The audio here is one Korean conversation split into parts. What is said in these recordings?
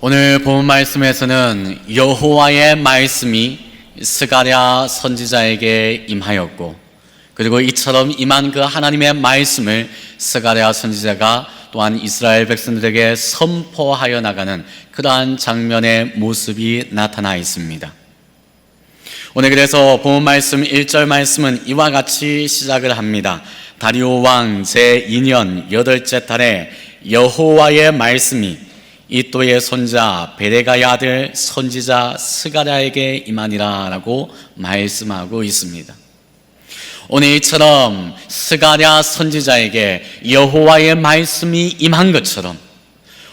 오늘 본 말씀에서는 여호와의 말씀이 스가랴 선지자에게 임하였고, 그리고 이처럼 임한 그 하나님의 말씀을 스가랴 선지자가 또한 이스라엘 백성들에게 선포하여 나가는 그러한 장면의 모습이 나타나 있습니다. 오늘 그래서 본 말씀 1절 말씀은 이와 같이 시작을 합니다. 다리오 왕 제2년 8째 달에 여호와의 말씀이 이또의 손자 베레가의 아들 선지자 스가랴에게 임하니라 라고 말씀하고 있습니다. 오늘 이처럼 스가랴 선지자에게 여호와의 말씀이 임한 것처럼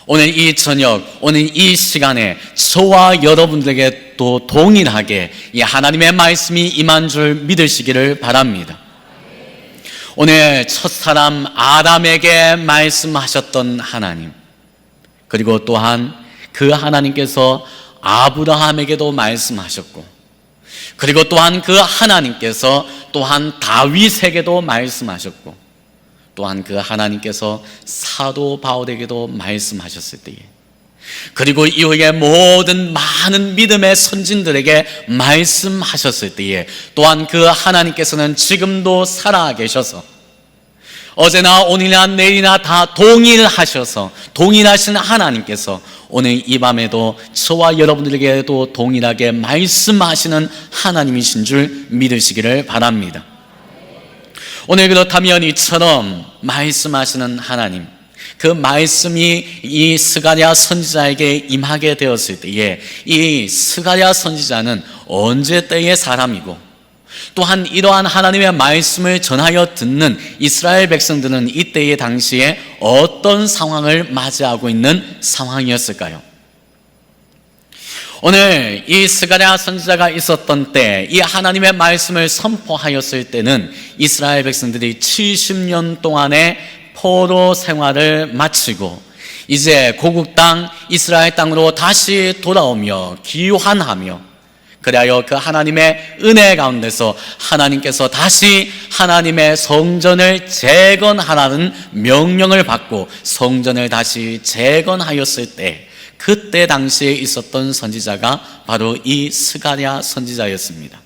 오늘 이 저녁, 오늘 이 시간에 저와 여러분들에게 또 동일하게 이 하나님의 말씀이 임한 줄 믿으시기를 바랍니다. 오늘 첫사람 아담에게 말씀하셨던 하나님, 그리고 또한 그 하나님께서 아브라함에게도 말씀하셨고, 그리고 또한 그 하나님께서 또한 다윗에게도 말씀하셨고, 또한 그 하나님께서 사도 바울에게도 말씀하셨을 때에, 그리고 이후에 모든 많은 믿음의 선진들에게 말씀하셨을 때에, 또한 그 하나님께서는 지금도 살아계셔서 어제나 오늘이나 내일이나 다 동일하셔서 동일하신 하나님께서 오늘 이 밤에도 저와 여러분들에게도 동일하게 말씀하시는 하나님이신 줄 믿으시기를 바랍니다. 오늘 그렇다면 이처럼 말씀하시는 하나님, 그 말씀이 이 스가랴 선지자에게 임하게 되었을 때에 이 스가랴 선지자는 언제 때의 사람이고, 또한 이러한 하나님의 말씀을 전하여 듣는 이스라엘 백성들은 이때의 당시에 어떤 상황을 맞이하고 있는 상황이었을까요? 오늘 이 스가랴 선지자가 있었던 때, 이 하나님의 말씀을 선포하였을 때는 이스라엘 백성들이 70년 동안의 포로 생활을 마치고 이제 고국 땅 이스라엘 땅으로 다시 돌아오며 귀환하며, 그리하여 그 하나님의 은혜 가운데서 하나님께서 다시 하나님의 성전을 재건하라는 명령을 받고 성전을 다시 재건하였을 때, 그때 당시에 있었던 선지자가 바로 이 스가랴 선지자였습니다.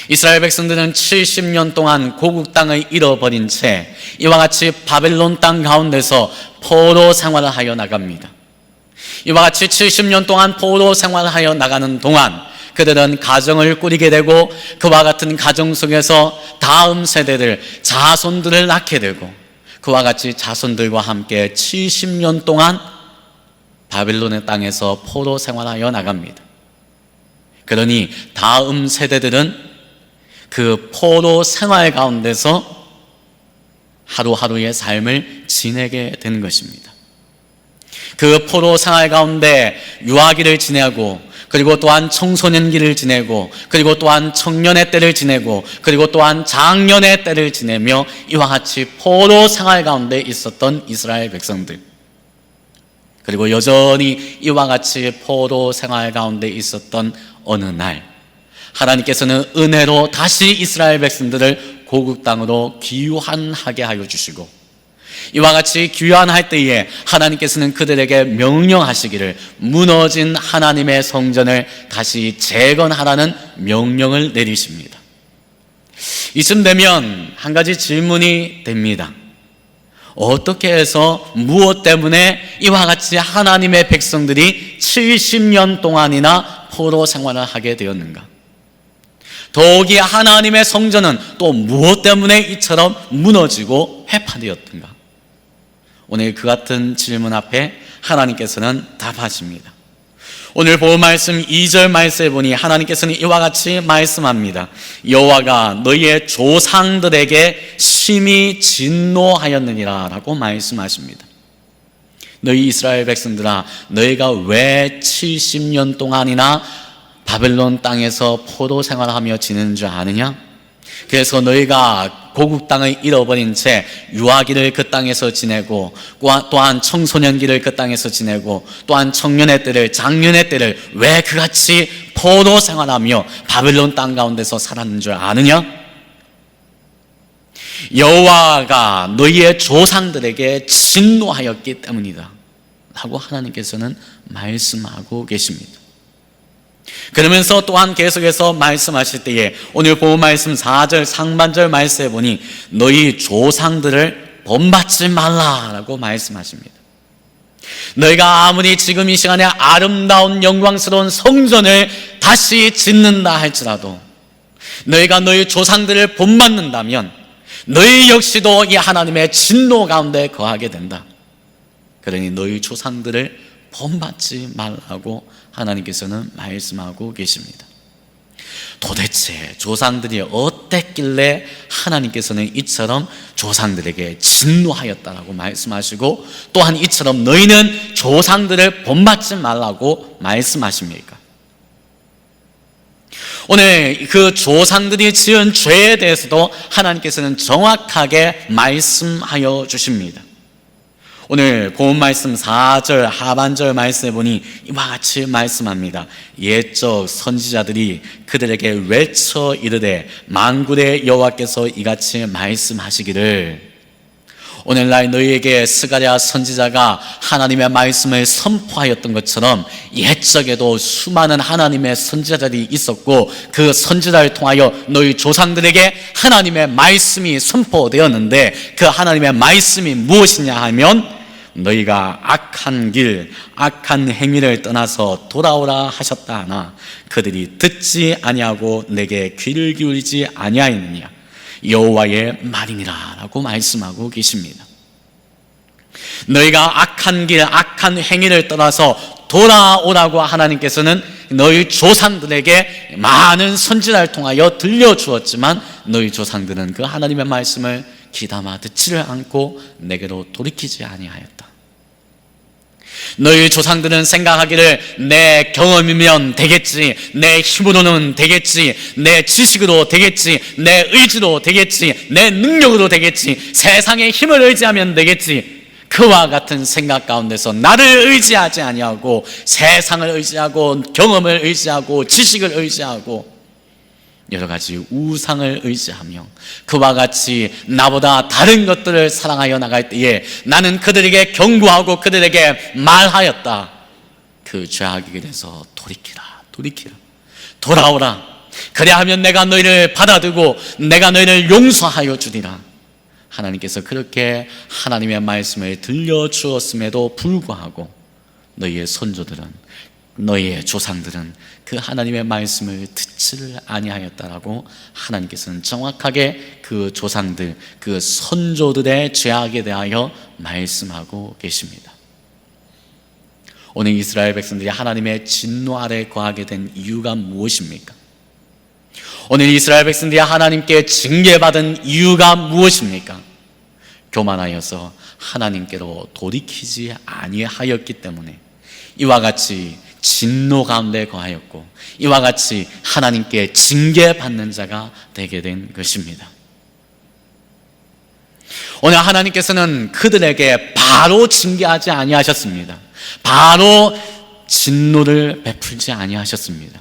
이스라엘 백성들은 70년 동안 고국 땅을 잃어버린 채 이와 같이 바벨론 땅 가운데서 포로 생활을 하여 나갑니다. 이와 같이 70년 동안 포로 생활을 하여 나가는 동안 그들은 가정을 꾸리게 되고, 그와 같은 가정 속에서 다음 세대들, 자손들을 낳게 되고, 그와 같이 자손들과 함께 70년 동안 바벨론의 땅에서 포로 생활하여 나갑니다. 그러니 다음 세대들은 그 포로 생활 가운데서 하루하루의 삶을 지내게 되는 것입니다. 그 포로 생활 가운데 유아기를 지내고, 그리고 또한 청소년기를 지내고, 그리고 또한 청년의 때를 지내고, 그리고 또한 장년의 때를 지내며 이와 같이 포로 생활 가운데 있었던 이스라엘 백성들, 그리고 여전히 이와 같이 포로 생활 가운데 있었던 어느 날 하나님께서는 은혜로 다시 이스라엘 백성들을 고국 땅으로 귀환하게 하여 주시고, 이와 같이 귀환할 때에 하나님께서는 그들에게 명령하시기를 무너진 하나님의 성전을 다시 재건하라는 명령을 내리십니다. 이쯤 되면 한 가지 질문이 됩니다. 어떻게 해서 무엇 때문에 이와 같이 하나님의 백성들이 70년 동안이나 포로 생활을 하게 되었는가? 더욱이 하나님의 성전은 또 무엇 때문에 이처럼 무너지고 회파되었던가? 오늘 그 같은 질문 앞에 하나님께서는 답하십니다. 오늘 본 말씀 2절 말씀에 보니 하나님께서는 이와 같이 말씀합니다. 여호와가 너희의 조상들에게 심히 진노하였느니라 라고 말씀하십니다. 너희 이스라엘 백성들아, 너희가 왜 70년 동안이나 바벨론 땅에서 포로 생활하며 지내는 줄 아느냐? 그래서 너희가 고국 땅을 잃어버린 채 유아기를 그 땅에서 지내고, 또한 청소년기를 그 땅에서 지내고, 또한 청년의 때를, 장년의 때를 왜 그같이 포로 생활하며 바벨론 땅 가운데서 살았는 줄 아느냐? 여호와가 너희의 조상들에게 진노하였기 때문이다 라고 하나님께서는 말씀하고 계십니다. 그러면서 또한 계속해서 말씀하실 때에 오늘 본 말씀 4절 상반절 말씀에 보니 너희 조상들을 본받지 말라라고 말씀하십니다. 너희가 아무리 지금 이 시간에 아름다운 영광스러운 성전을 다시 짓는다 할지라도 너희가 너희 조상들을 본받는다면 너희 역시도 이 하나님의 진노 가운데 거하게 된다. 그러니 너희 조상들을 본받지 말라고 하나님께서는 말씀하고 계십니다. 도대체 조상들이 어땠길래 하나님께서는 이처럼 조상들에게 진노하였다라고 말씀하시고 또한 이처럼 너희는 조상들을 본받지 말라고 말씀하십니까? 오늘 그 조상들이 지은 죄에 대해서도 하나님께서는 정확하게 말씀하여 주십니다. 오늘 본 말씀 4절 하반절 말씀에 보니 이와 같이 말씀합니다. 옛적 선지자들이 그들에게 외쳐 이르되 만군의 여호와께서 이같이 말씀하시기를 오늘날 너희에게 스가랴 선지자가 하나님의 말씀을 선포하였던 것처럼 옛적에도 수많은 하나님의 선지자들이 있었고 그 선지자를 통하여 너희 조상들에게 하나님의 말씀이 선포되었는데 그 하나님의 말씀이 무엇이냐 하면 너희가 악한 길, 악한 행위를 떠나서 돌아오라 하셨다 하나 그들이 듣지 아니하고 내게 귀를 기울이지 아니하였느냐 여호와의 말이니라 라고 말씀하고 계십니다. 너희가 악한 길, 악한 행위를 떠나서 돌아오라고 하나님께서는 너희 조상들에게 많은 선지자를 통하여 들려주었지만 너희 조상들은 그 하나님의 말씀을 귀담아 듣지를 않고 내게로 돌이키지 아니하였다. 너희 조상들은 생각하기를 내 경험이면 되겠지, 내 힘으로는 되겠지, 내 지식으로 되겠지, 내 의지로 되겠지, 내 능력으로 되겠지, 세상의 힘을 의지하면 되겠지. 그와 같은 생각 가운데서 나를 의지하지 아니하고 세상을 의지하고 경험을 의지하고 지식을 의지하고 여러 가지 우상을 의지하며 그와 같이 나보다 다른 것들을 사랑하여 나갈 때에 나는 그들에게 경고하고 그들에게 말하였다. 그 죄악의 길에서 돌이키라 돌아오라. 그래야하면 내가 너희를 받아들고 내가 너희를 용서하여 주리라. 하나님께서 그렇게 하나님의 말씀을 들려주었음에도 불구하고 너희의 선조들은 너희의 조상들은 그 하나님의 말씀을 듣지를 아니하였다라고 하나님께서는 정확하게 그 조상들, 그 선조들의 죄악에 대하여 말씀하고 계십니다. 오늘 이스라엘 백성들이 하나님의 진노 아래 거하게 된 이유가 무엇입니까? 오늘 이스라엘 백성들이 하나님께 징계받은 이유가 무엇입니까? 교만하여서 하나님께로 돌이키지 아니하였기 때문에 이와 같이 진노 가운데 거하였고 이와 같이 하나님께 징계받는 자가 되게 된 것입니다. 오늘 하나님께서는 그들에게 바로 징계하지 아니하셨습니다. 바로 진노를 베풀지 아니하셨습니다.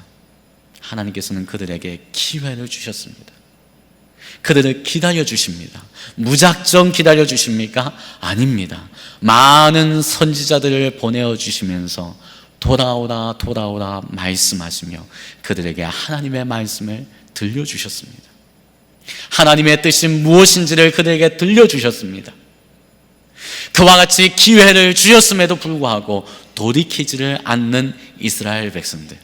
하나님께서는 그들에게 기회를 주셨습니다. 그들을 기다려 주십니다. 무작정 기다려 주십니까? 아닙니다. 많은 선지자들을 보내어 주시면서 돌아오라 말씀하시며 그들에게 하나님의 말씀을 들려주셨습니다. 하나님의 뜻이 무엇인지를 그들에게 들려주셨습니다. 그와 같이 기회를 주셨음에도 불구하고 돌이키지를 않는 이스라엘 백성들.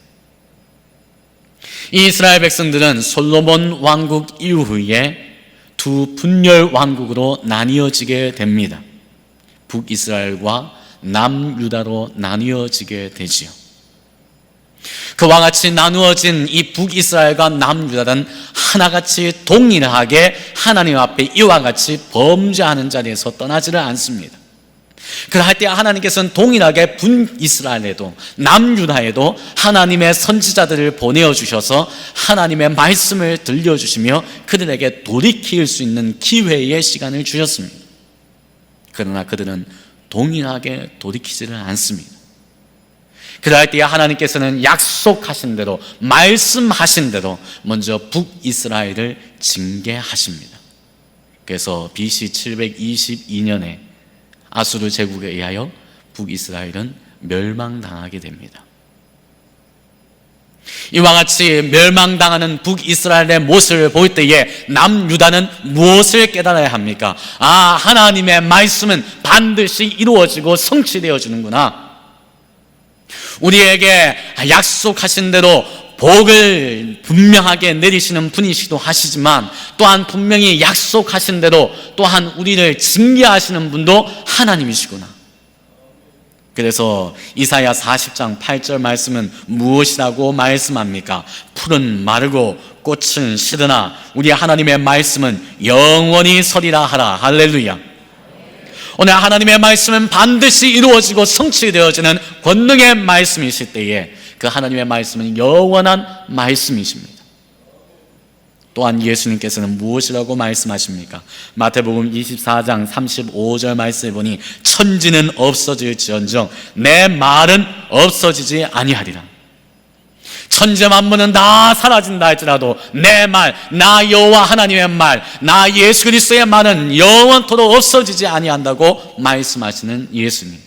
이 이스라엘 백성들은 솔로몬 왕국 이후에 두 분열 왕국으로 나뉘어지게 됩니다. 북이스라엘과 남유다로 나뉘어지게 되지요. 그와 같이 나누어진 이 북이스라엘과 남유다는 하나같이 동일하게 하나님 앞에 이와 같이 범죄하는 자리에서 떠나지를 않습니다. 그럴 때 하나님께서는 동일하게 북이스라엘에도 남유다에도 하나님의 선지자들을 보내어 주셔서 하나님의 말씀을 들려주시며 그들에게 돌이킬 수 있는 기회의 시간을 주셨습니다. 그러나 그들은 동일하게 돌이키지를 않습니다. 그럴 때 하나님께서는 약속하신 대로 말씀하신 대로 먼저 북이스라엘을 징계하십니다. 그래서 BC 722년에 아수르 제국에 의하여 북이스라엘은 멸망당하게 됩니다. 이와 같이 멸망당하는 북이스라엘의 모습을 볼 때에 남유다는 무엇을 깨달아야 합니까? 하나님의 말씀은 반드시 이루어지고 성취되어지는구나. 우리에게 약속하신 대로 복을 분명하게 내리시는 분이시기도 하시지만, 또한 분명히 약속하신 대로 또한 우리를 징계하시는 분도 하나님이시구나. 그래서 이사야 40장 8절 말씀은 무엇이라고 말씀합니까? 풀은 마르고 꽃은 시드나 우리 하나님의 말씀은 영원히 서리라 하라. 할렐루야. 오늘 하나님의 말씀은 반드시 이루어지고 성취되어지는 권능의 말씀이실 때에 그 하나님의 말씀은 영원한 말씀이십니다. 또한 예수님께서는 무엇이라고 말씀하십니까? 마태복음 24장 35절 말씀을 보니 천지는 없어질지언정 내 말은 없어지지 아니하리라. 천재 만물은 다 사라진다 할지라도 내 말, 나 여호와 하나님의 말, 나 예수 그리스도의 말은 영원토록 없어지지 아니한다고 말씀하시는 예수님.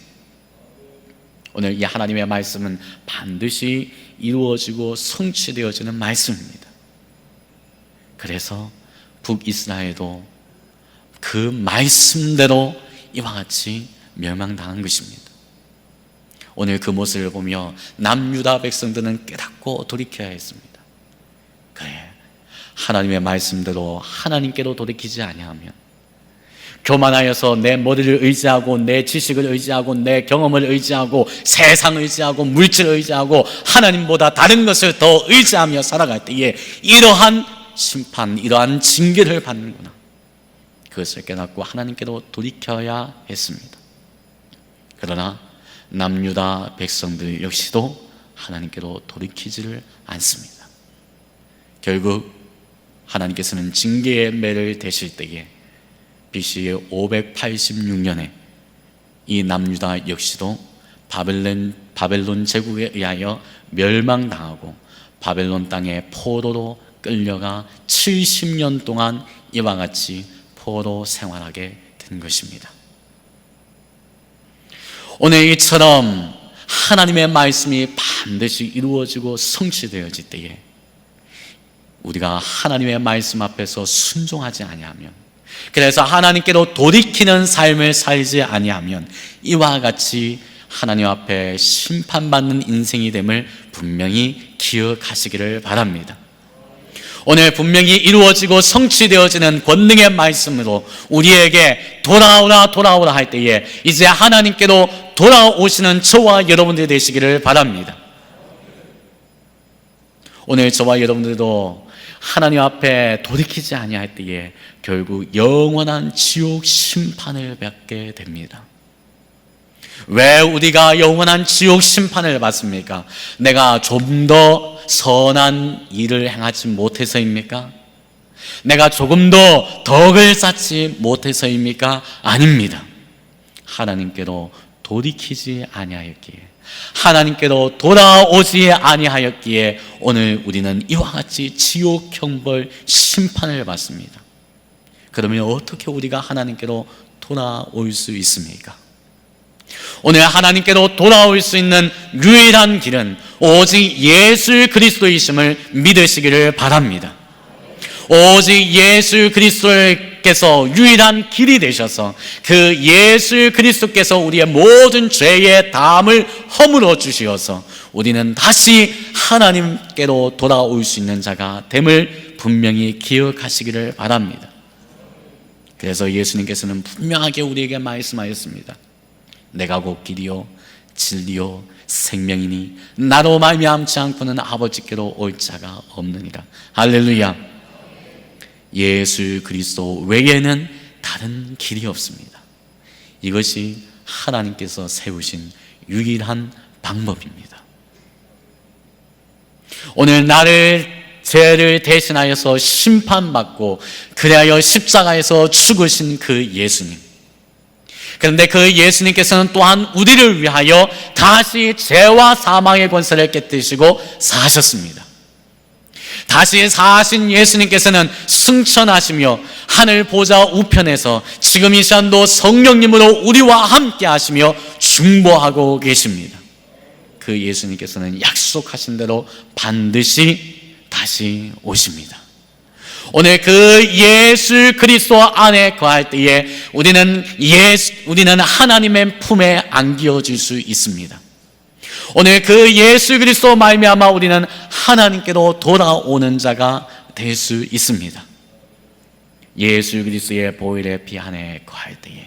오늘 이 하나님의 말씀은 반드시 이루어지고 성취되어지는 말씀입니다. 그래서 북이스라엘도 그 말씀대로 이와 같이 멸망당한 것입니다. 오늘 그 모습을 보며 남유다 백성들은 깨닫고 돌이켜야 했습니다. 그래, 하나님의 말씀대로 하나님께로 돌이키지 아니하면, 교만하여서 내 머리를 의지하고 내 지식을 의지하고 내 경험을 의지하고 세상을 의지하고 물질을 의지하고 하나님보다 다른 것을 더 의지하며 살아갈 때에 이러한 심판, 이러한 징계를 받는구나. 그것을 깨닫고 하나님께로 돌이켜야 했습니다. 그러나 남유다 백성들 역시도 하나님께로 돌이키지를 않습니다. 결국 하나님께서는 징계의 매를 대실 때에 BC 586년에 이 남유다 역시도 바벨론 제국에 의하여 멸망당하고 바벨론 땅에 포로로 끌려가 70년 동안 이와 같이 포로 생활하게 된 것입니다. 오늘 이처럼 하나님의 말씀이 반드시 이루어지고 성취되어질 때에 우리가 하나님의 말씀 앞에서 순종하지 아니하면, 그래서 하나님께로 돌이키는 삶을 살지 아니하면 이와 같이 하나님 앞에 심판받는 인생이 됨을 분명히 기억하시기를 바랍니다. 오늘 분명히 이루어지고 성취되어지는 권능의 말씀으로 우리에게 돌아오라 돌아오라 할 때에 이제 하나님께로 돌아오시는 저와 여러분들이 되시기를 바랍니다. 오늘 저와 여러분들도 하나님 앞에 돌이키지 아니할 때에 결국 영원한 지옥 심판을 받게 됩니다. 왜 우리가 영원한 지옥 심판을 받습니까? 내가 좀 더 선한 일을 행하지 못해서입니까? 내가 조금 더 덕을 쌓지 못해서입니까? 아닙니다. 하나님께로 돌이키지 아니하였기에, 하나님께로 돌아오지 아니하였기에 오늘 우리는 이와 같이 지옥 형벌 심판을 받습니다. 그러면 어떻게 우리가 하나님께로 돌아올 수 있습니까? 오늘 하나님께로 돌아올 수 있는 유일한 길은 오직 예수 그리스도이심을 믿으시기를 바랍니다. 오직 예수 그리스도께서 유일한 길이 되셔서 그 예수 그리스도께서 우리의 모든 죄의 담을 허물어 주시어서 우리는 다시 하나님께로 돌아올 수 있는 자가 됨을 분명히 기억하시기를 바랍니다. 그래서 예수님께서는 분명하게 우리에게 말씀하였습니다. 내가 곧 길이요 진리요 생명이니 나로 말미암지 않고는 아버지께로 올 자가 없느니라. 할렐루야. 예수 그리스도 외에는 다른 길이 없습니다. 이것이 하나님께서 세우신 유일한 방법입니다. 오늘 나를 죄를 대신하여서 심판받고 그리하여 십자가에서 죽으신 그 예수님, 그런데 그 예수님께서는 또한 우리를 위하여 다시 죄와 사망의 권세를 깨뜨리시고 사셨습니다. 다시 사신 예수님께서는 승천하시며 하늘 보좌 우편에서 지금 이 시간도 성령님으로 우리와 함께 하시며 중보하고 계십니다. 그 예수님께서는 약속하신 대로 반드시 다시 오십니다. 오늘 그 예수 그리스도 안에 거할 때에 우리는 하나님의 품에 안겨질 수 있습니다. 오늘 그 예수 그리스도 말미암아 우리는 하나님께로 돌아오는 자가 될 수 있습니다. 예수 그리스도의 보혈의 피 안에 거할 때에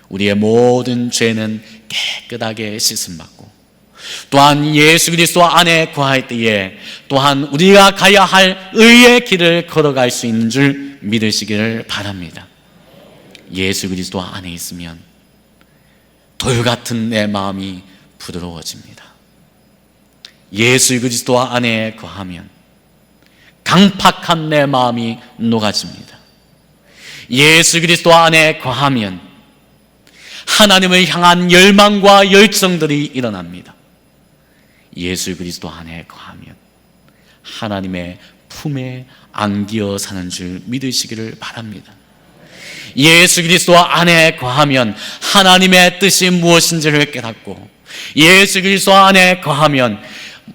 우리의 모든 죄는 깨끗하게 씻음받고, 또한 예수 그리스도 안에 거할 때에 또한 우리가 가야 할 의의 길을 걸어갈 수 있는 줄 믿으시기를 바랍니다. 예수 그리스도 안에 있으면 돌 같은 내 마음이 부드러워집니다. 예수 그리스도 안에 거하면 강팍한 내 마음이 녹아집니다. 예수 그리스도 안에 거하면 하나님을 향한 열망과 열정들이 일어납니다. 예수 그리스도 안에 거하면 하나님의 품에 안겨 사는 줄 믿으시기를 바랍니다. 예수 그리스도 안에 거하면 하나님의 뜻이 무엇인지를 깨닫고, 예수 그리스도 안에 거하면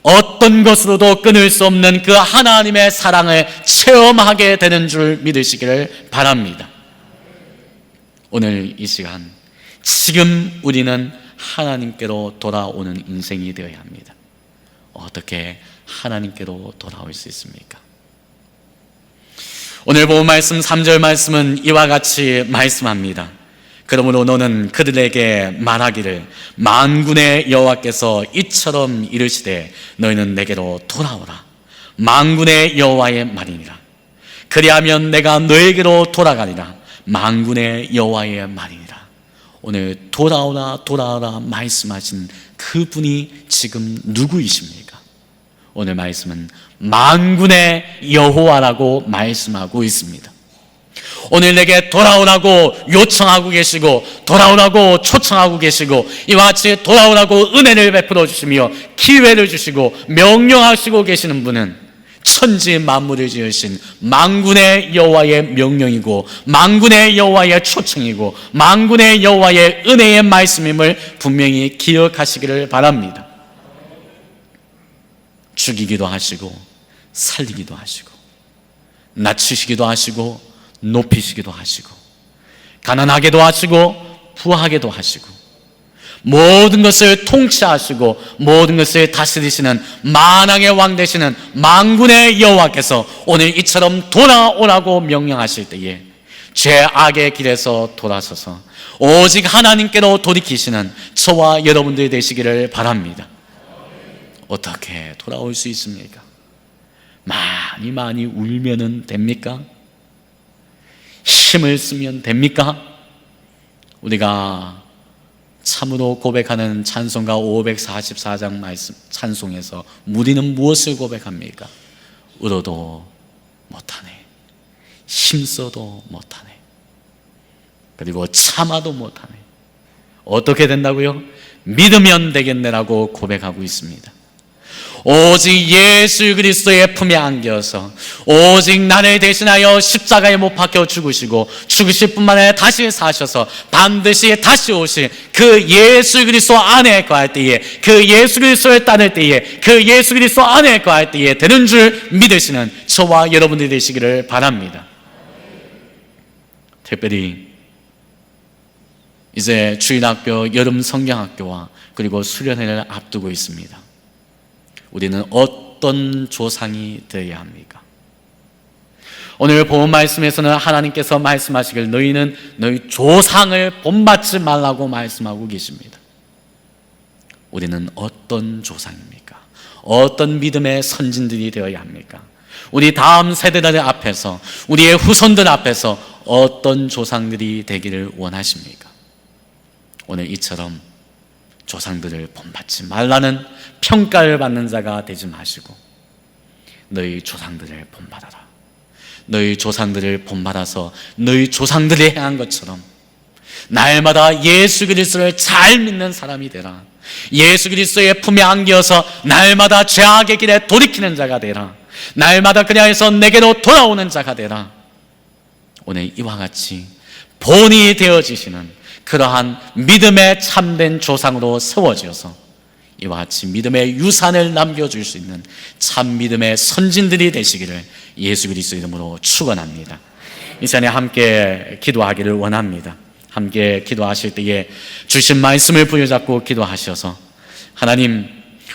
어떤 것으로도 끊을 수 없는 그 하나님의 사랑을 체험하게 되는 줄 믿으시기를 바랍니다. 오늘 이 시간, 지금 우리는 하나님께로 돌아오는 인생이 되어야 합니다. 어떻게 하나님께로 돌아올 수 있습니까? 오늘 본 말씀 3절 말씀은 이와 같이 말씀합니다. 그러므로 너는 그들에게 말하기를 만군의 여호와께서 이처럼 이르시되 너희는 내게로 돌아오라. 만군의 여호와의 말이니라. 그리하면 내가 너에게로 돌아가리라. 만군의 여호와의 말이니라. 오늘 돌아오라 돌아오라 말씀하신 그분이 지금 누구이십니까? 오늘 말씀은 만군의 여호와라고 말씀하고 있습니다. 오늘 내게 돌아오라고 요청하고 계시고, 돌아오라고 초청하고 계시고, 이와 같이 돌아오라고 은혜를 베풀어 주시며 기회를 주시고 명령하시고 계시는 분은 천지 만물을 지으신 만군의 여호와의 명령이고, 만군의 여호와의 초청이고, 만군의 여호와의 은혜의 말씀임을 분명히 기억하시기를 바랍니다. 죽이기도 하시고 살리기도 하시고 낮추시기도 하시고 높이시기도 하시고 가난하게도 하시고 부하게도 하시고 모든 것을 통치하시고 모든 것을 다스리시는 만왕의 왕 되시는 만군의 여호와께서 오늘 이처럼 돌아오라고 명령하실 때에 죄악의 길에서 돌아서서 오직 하나님께로 돌이키시는 저와 여러분들이 되시기를 바랍니다. 어떻게 돌아올 수 있습니까? 많이 울면은 됩니까? 힘을 쓰면 됩니까? 우리가 참으로 고백하는 찬송가 544장 말씀 찬송에서 우리는 무엇을 고백합니까? 울어도 못하네, 힘써도 못하네, 그리고 참아도 못하네. 어떻게 된다고요? 믿으면 되겠네라고 고백하고 있습니다. 오직 예수 그리스도의 품에 안겨서 오직 나를 대신하여 십자가에 못 박혀 죽으시고 죽으실 뿐만 아니라 다시 사셔서 반드시 다시 오실 그 예수 그리스도 안에 거할 때에, 그 예수 그리스도를 따를 때에, 그 예수 그리스도 안에 거할 때에 되는 줄 믿으시는 저와 여러분들이 되시기를 바랍니다. 특별히 이제 주일학교, 여름 성경학교와 그리고 수련회를 앞두고 있습니다. 우리는 어떤 조상이 되어야 합니까? 오늘 본 말씀에서는 하나님께서 말씀하시길 너희는 너희 조상을 본받지 말라고 말씀하고 계십니다. 우리는 어떤 조상입니까? 어떤 믿음의 선진들이 되어야 합니까? 우리 다음 세대들 앞에서, 우리의 후손들 앞에서 어떤 조상들이 되기를 원하십니까? 오늘 이처럼 조상들을 본받지 말라는 평가를 받는 자가 되지 마시고 너희 조상들을 본받아라. 너희 조상들을 본받아서 너희 조상들이 행한 것처럼 날마다 예수 그리스도를 잘 믿는 사람이 되라. 예수 그리스도의 품에 안겨서 날마다 죄악의 길에 돌이키는 자가 되라. 날마다 그리하여서 내게로 돌아오는 자가 되라. 오늘 이와 같이 본이 되어지시는 그러한 믿음의 참된 조상으로 세워지어서 이와 같이 믿음의 유산을 남겨줄 수 있는 참 믿음의 선진들이 되시기를 예수 그리스도 이름으로 축원합니다. 이 시간에 함께 기도하기를 원합니다. 함께 기도하실 때에 주신 말씀을 부여잡고 기도하셔서 하나님,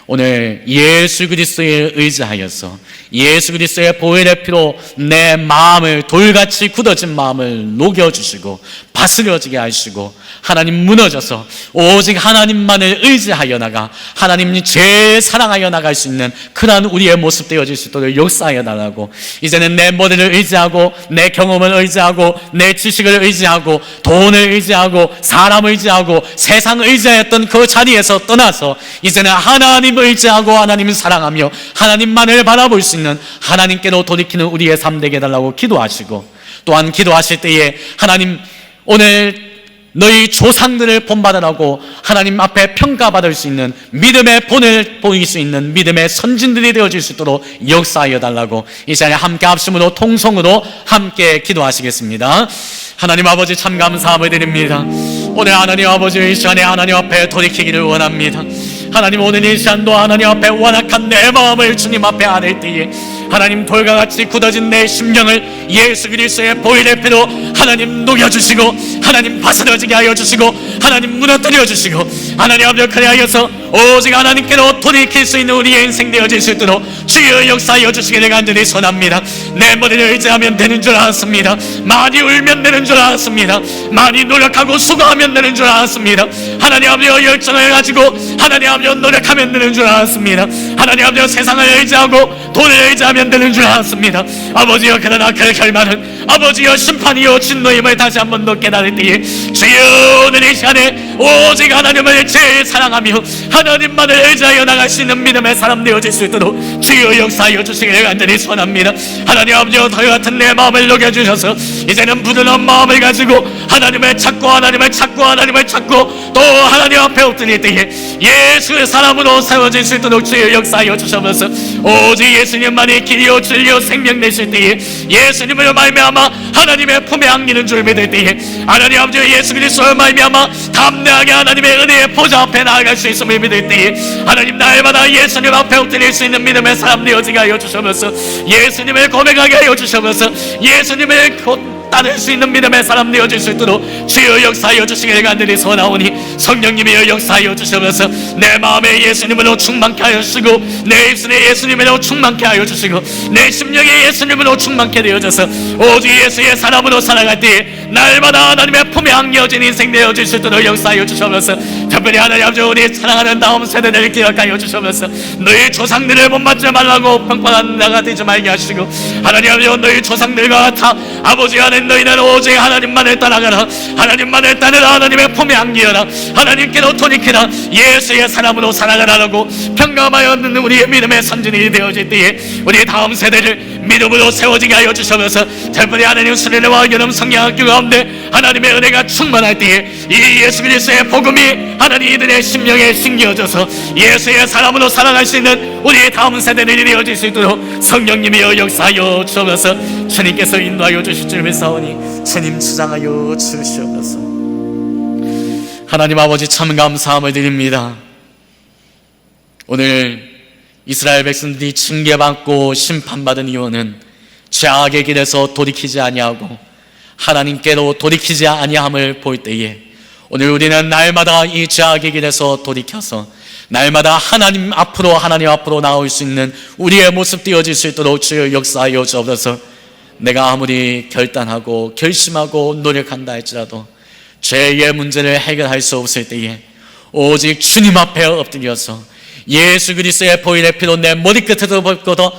오늘 예수 그리스도에 의지하여서 예수 그리스도의 보혈의 피로 내 마음을, 돌같이 굳어진 마음을 녹여주시고 바스려지게 하시고 하나님 무너져서 오직 하나님만을 의지하여 나가 하나님 제일 사랑하여 나갈 수 있는 그러한 우리의 모습 되어질 수 있도록 역사하여 달라고, 이제는 내 머리를 의지하고 내 경험을 의지하고 내 지식을 의지하고 돈을 의지하고 사람을 의지하고 세상을 의지하였던 그 자리에서 떠나서 이제는 하나님을 의지하고 하나님을 사랑하며 하나님만을 바라볼 수 있는 하나님께로 돌이키는 우리의 삶 되게 해달라고 기도하시고, 또한 기도하실 때에 하나님, 오늘 너희 조상들을 본받으라고 하나님 앞에 평가받을 수 있는 믿음의 본을 보일 수 있는 믿음의 선진들이 되어질 수 있도록 역사하여 달라고 이 시간에 함께 합심으로 통성으로 함께 기도하시겠습니다. 하나님 아버지, 참 감사함을 드립니다. 오늘 하나님 아버지, 이 시간에 하나님 앞에 돌이키기를 원합니다. 하나님, 오늘 이 시간도 하나님 앞에 완악한 내 마음을 주님 앞에 안을 때에 하나님, 돌과 같이 굳어진 내 심령을 예수 그리스도의 보혈의 피로 하나님 녹여주시고 하나님 바스러지게 하여 주시고 하나님 무너뜨려 주시고 하나님 아버지, 그리하여서 오직 하나님께로 돌이킬 수 있는 우리의 인생 되어질 수 있도록 주여 역사하여 주시기를 간절히 선합니다. 내 머리를 의지하면 되는 줄 알았습니다. 많이 울면 되는 줄 알았습니다. 많이 노력하고 수고하면 되는 줄 알았습니다. 하나님 아버지, 열정을 가지고 하나님 아버지 노력하면 되는 줄 알았습니다. 하나님 아버지, 세상을 의지하고 돈을 의지하면 되는 줄 알았습니다. 아버지여, 그러나 그 결말은 아버지여 심판이요 진노임을 다시 한 번 더 깨달을 때에 주여, 오늘 이 시간에 오직 하나님을 제일 사랑하며 하나님만을 의지하여 나갈 수 있는 믿음의 사람 되어질 수 있도록 주여 역사하여 주시기를 간절히 소원합니다. 하나님 아버지여, 더 같은 내 마음을 녹여주셔서 이제는 부드러운 마음을 가지고 하나님을 찾고 하나님을 찾고 하나님을 찾고 또 하나님 앞에 엎드릴 때에 예수의 사람으로 세워질 수 있도록 주여 역사하여 주셔서 오직 예수님만이 길이요 진리요 생명 되실 때에 예수님을 말미암아 하나님의 품에 안기는 줄 믿을 때에 하나님 아버지, 예수 그리스도를 말미암아 담대하게 하나님의 은혜의 보좌 앞에 나아갈 수 있음을 믿을 때에 하나님, 날마다 예수님 앞에 엎드릴 수 있는 믿음의 사람 되어지게 하여 주셔서 예수님을 고백하게 하여 주셔서 예수님을 따를 수 있는 믿음의 사람 되어질 수 있도록 주여 역사하여 주시기를 간절히 소원하오니 성령님이여 역사하여 주셔서 내 마음에 예수님으로 충만케 하여 주시고 내 입술에 예수님으로 충만케 하여 주시고 내 심령에 예수님으로 충만케 되어져서 오직 예수의 사람으로 살아갈 때에 날마다 하나님의 품에 안겨진 인생 되어질 수 있도록 역사하여 주셔서 특별히 하나님 아버지, 우리 사랑하는 다음 세대들을 기억하여 주셔서 너희 조상들을 본받지 말라고 평판한 자가 되지 말게 하시고 하나님 아버지, 너희 조상들과 같아 아버지 하나님, 너희는 오직 하나님만을 따라가라. 하나님만을 따르라. 하나님의 품에 안기어라. 하나님께로 돌이키라. 예수의 사람으로 살아가라고 평감하여 듣는 우리의 믿음의 선진이 되어질 때에 우리 다음 세대를 믿음으로 세워지게 하여 주셔서 특별히 하나님 수련회와 여름 성경학교 가운데 하나님의 은혜가 충만할 때에 이 예수 그리스도의 복음이 하나님 이들의 심령에 심겨져서 예수의 사람으로 살아갈 수 있는 우리의 다음 세대들이 되어질 수 있도록 성령님이여 역사하여 주셔서 주님께서 인도하여 주실 줄 믿사오니 주님 주장하여 주시옵소서. 하나님 아버지, 참 감사함을 드립니다. 오늘 이스라엘 백성들이 징계받고 심판받은 이유는 죄악의 길에서 돌이키지 아니하고 하나님께로 돌이키지 아니함을 볼 때에 오늘 우리는 날마다 이 죄악의 길에서 돌이켜서 날마다 하나님 앞으로 나올 수 있는 우리의 모습 되어질 수 있도록 주여 역사하여 주옵소서. 내가 아무리 결단하고 결심하고 노력한다 할지라도 죄의 문제를 해결할 수 없을 때에 오직 주님 앞에 엎드려서 예수 그리스도의 보혈의 피로 내 머리끝에서부터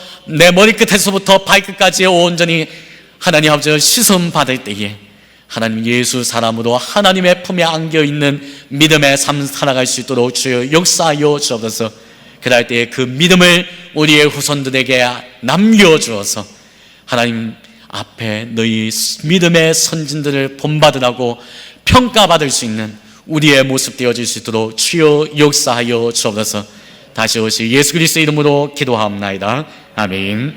발끝까지 온전히 하나님 아버지 씻음 받을 때에 하나님 예수 사람으로 하나님의 품에 안겨있는 믿음의 삶 살아갈 수 있도록 주여 역사하여 주옵소서. 그럴 때에 그 믿음을 우리의 후손들에게 남겨주어서 하나님 앞에 너희 믿음의 선진들을 본받으라고 평가받을 수 있는 우리의 모습 되어질 수 있도록 주여 역사하여 주옵소서. 다시 오실 예수 그리스도 이름으로 기도하옵나이다. 아멘.